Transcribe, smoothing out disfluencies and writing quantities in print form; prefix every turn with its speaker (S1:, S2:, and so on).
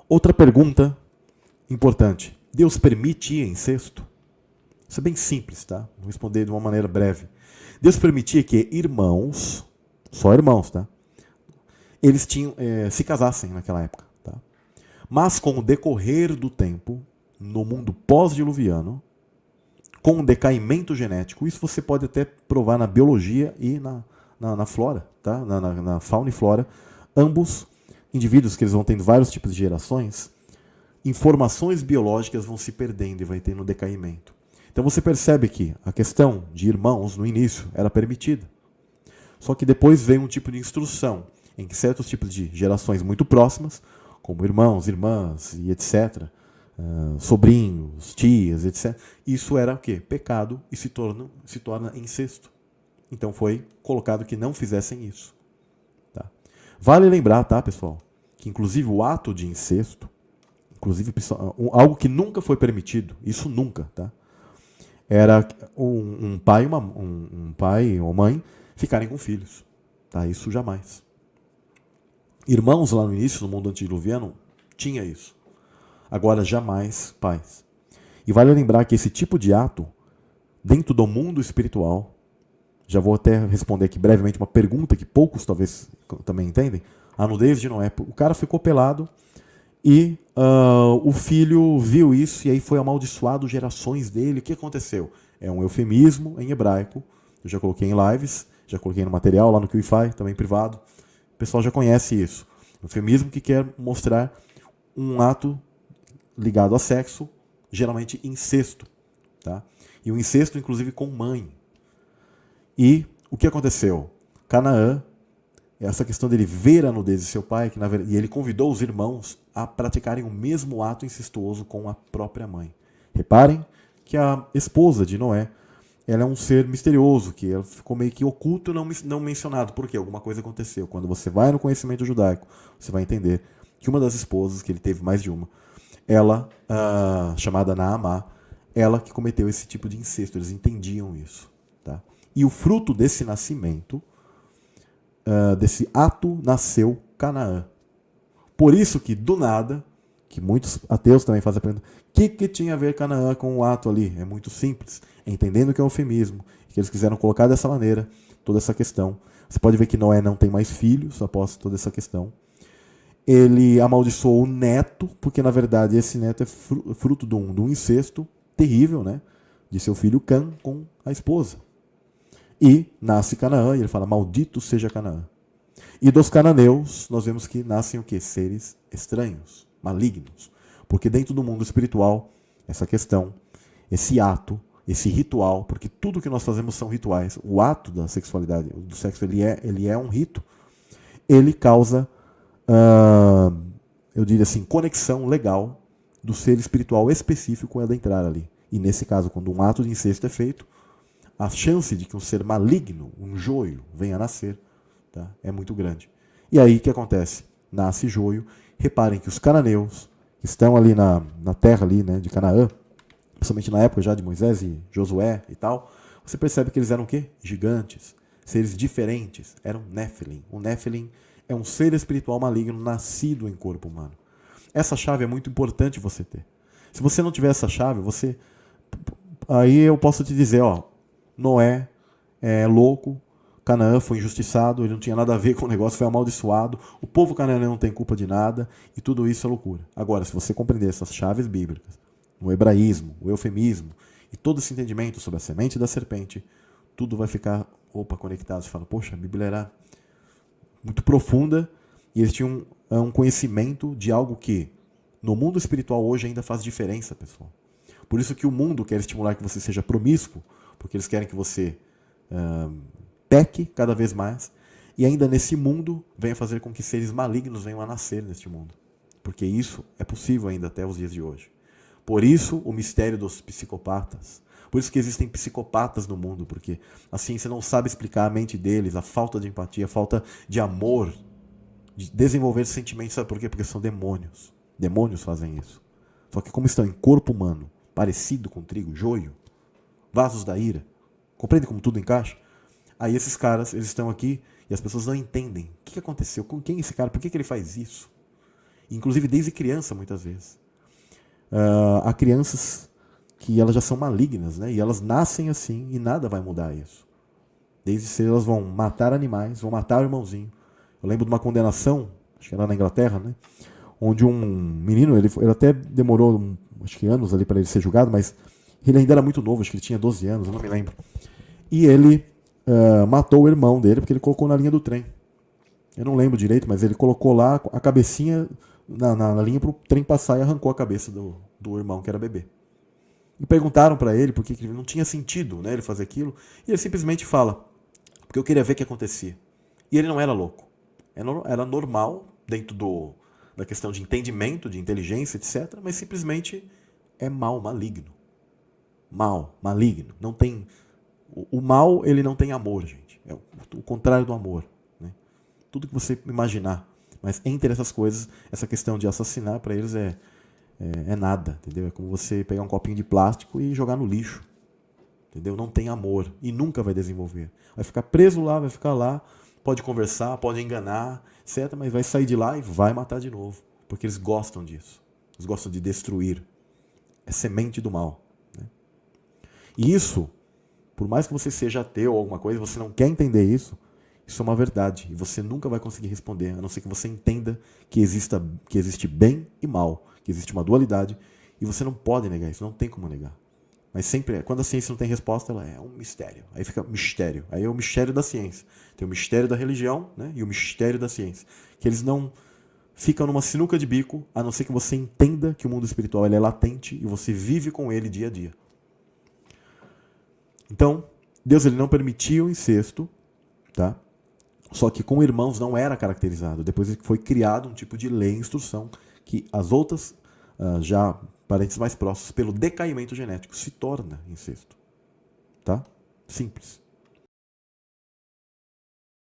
S1: Outra pergunta importante. Deus permitia incesto? Isso é bem simples, tá? Vou responder de uma maneira breve. Deus permitia que irmãos, só irmãos, tá? Eles se casassem naquela época, tá? Mas com o decorrer do tempo, no mundo pós-diluviano, com o decaimento genético, isso você pode até provar na biologia e na flora, tá? Na fauna e flora, ambos indivíduos que eles vão tendo vários tipos de gerações, informações biológicas vão se perdendo e vai tendo decaimento. Então você percebe que a questão de irmãos no início era permitida. Só que depois veio um tipo de instrução em que certos tipos de gerações muito próximas, como irmãos, irmãs e etc., sobrinhos, tias, etc., isso era o quê? Pecado e se torna incesto. Então foi colocado que não fizessem isso. Tá? Vale lembrar, tá, pessoal, que inclusive o ato de incesto, inclusive algo que nunca foi permitido, isso nunca, tá? Era um pai ou mãe ficarem com filhos. Tá? Isso jamais. Irmãos lá no início, no mundo antediluviano, tinha isso. Agora jamais pais. E vale lembrar que esse tipo de ato, dentro do mundo espiritual, já vou até responder aqui brevemente uma pergunta que poucos talvez também entendem, a nudez de Noé. O cara ficou pelado e o filho viu isso e aí foi amaldiçoado gerações dele. O que aconteceu? É um eufemismo em hebraico. Eu já coloquei em lives, já coloquei no material lá no QIFI, também privado. O pessoal já conhece isso. Eufemismo que quer mostrar um ato ligado a sexo, geralmente incesto. Tá? E o incesto, inclusive, com mãe. E o que aconteceu? Canaã, essa questão dele ver a nudez de seu pai, e ele convidou os irmãos a praticarem o mesmo ato incestuoso com a própria mãe. Reparem que a esposa de Noé, ela é um ser misterioso, que ela ficou meio que oculto, não mencionado. Por quê? Alguma coisa aconteceu. Quando você vai no conhecimento judaico, você vai entender que uma das esposas, que ele teve mais de uma, ela, chamada Naamá, ela que cometeu esse tipo de incesto. Eles entendiam isso. Tá? E o fruto desse nascimento, desse ato, nasceu Canaã. Por isso que, do nada, que muitos ateus também fazem a pergunta, o que tinha a ver Canaã com o ato ali? É muito simples. Entendendo que é um eufemismo, que eles quiseram colocar dessa maneira toda essa questão. Você pode ver que Noé não tem mais filhos após toda essa questão. Ele amaldiçoou o neto, porque na verdade esse neto é fruto de um incesto terrível, né? De seu filho Cã com a esposa. E nasce Canaã, e ele fala, maldito seja Canaã. E dos cananeus, nós vemos que nascem o quê? Seres estranhos, malignos. Porque dentro do mundo espiritual, essa questão, esse ato, esse ritual, porque tudo que nós fazemos são rituais. O ato da sexualidade, do sexo, ele é um rito. Ele causa, eu diria assim, conexão legal do ser espiritual específico ela entrar ali. E nesse caso, quando um ato de incesto é feito, a chance de que um ser maligno, um joio, venha a nascer, tá, é muito grande. E aí o que acontece? Nasce joio. Reparem que os cananeus, que estão ali na terra ali, né, de Canaã, principalmente na época já de Moisés e Josué e tal, você percebe que eles eram o quê? Gigantes, seres diferentes, eram Nephilim. O Nephilim é um ser espiritual maligno nascido em corpo humano. Essa chave é muito importante você ter. Se você não tiver essa chave, aí eu posso te dizer, ó, Noé é louco, Canaã foi injustiçado, ele não tinha nada a ver com o negócio, foi amaldiçoado, o povo canaaneu não tem culpa de nada, e tudo isso é loucura. Agora, se você compreender essas chaves bíblicas, o hebraísmo, o eufemismo, e todo esse entendimento sobre a semente da serpente, tudo vai ficar, conectado. Você fala, poxa, a Bíblia era muito profunda, e eles tinham um conhecimento de algo que, no mundo espiritual hoje, ainda faz diferença, pessoal. Por isso que o mundo quer estimular que você seja promíscuo, porque eles querem que você peque cada vez mais, e ainda nesse mundo venha fazer com que seres malignos venham a nascer neste mundo. Porque isso é possível ainda até os dias de hoje. Por isso o mistério dos psicopatas. Por isso que existem psicopatas no mundo, porque a ciência não sabe explicar a mente deles, a falta de empatia, a falta de amor, de desenvolver sentimentos. Sabe por quê? Porque são demônios. Demônios fazem isso. Só que como estão em corpo humano, parecido com trigo, joio, vasos da ira, compreende como tudo encaixa? Aí esses caras, eles estão aqui e as pessoas não entendem. O que aconteceu? Com quem é esse cara? Por que ele faz isso? inclusive desde criança, muitas vezes. Há crianças que elas já são malignas, né? E elas nascem assim e nada vai mudar isso. Desde cedo elas vão matar animais, vão matar o irmãozinho. Eu lembro de uma condenação, acho que era na Inglaterra, né? Onde um menino, ele até demorou, acho que anos ali para ele ser julgado, mas ele ainda era muito novo, acho que ele tinha 12 anos, eu não me lembro. E ele matou o irmão dele porque ele colocou na linha do trem. Eu não lembro direito, mas ele colocou lá a cabecinha na linha para o trem passar e arrancou a cabeça do irmão, que era bebê. E perguntaram para ele porque não tinha sentido, né, ele fazer aquilo. E ele simplesmente fala, porque eu queria ver o que acontecia. E ele não era louco. Era normal, dentro da questão de entendimento, de inteligência, etc. Mas simplesmente é mal, maligno. Mal, maligno. Não tem... O mal, ele não tem amor, gente. É o contrário do amor. Né? Tudo que você imaginar. Mas entre essas coisas, essa questão de assassinar, para eles é nada. Entendeu? É como você pegar um copinho de plástico e jogar no lixo. Entendeu? Não tem amor. E nunca vai desenvolver. Vai ficar preso lá, vai ficar lá. Pode conversar, pode enganar, etc. Mas vai sair de lá e vai matar de novo. Porque eles gostam disso. Eles gostam de destruir. É semente do mal. Né? E isso... Por mais que você seja ateu ou alguma coisa, você não quer entender isso, isso é uma verdade. E você nunca vai conseguir responder, a não ser que você entenda que existe bem e mal, que existe uma dualidade, e você não pode negar isso, não tem como negar. Mas sempre, quando a ciência não tem resposta, ela é um mistério. Aí fica mistério. Aí é o mistério da ciência. Tem o mistério da religião, né, e o mistério da ciência. Que eles não ficam numa sinuca de bico, a não ser que você entenda que o mundo espiritual ele é latente e você vive com ele dia a dia. Então, Deus ele não permitia o incesto, tá? Só que com irmãos não era caracterizado. Depois foi criado um tipo de lei e instrução que as outras, já parentes mais próximos, pelo decaimento genético, se torna incesto. Tá? Simples.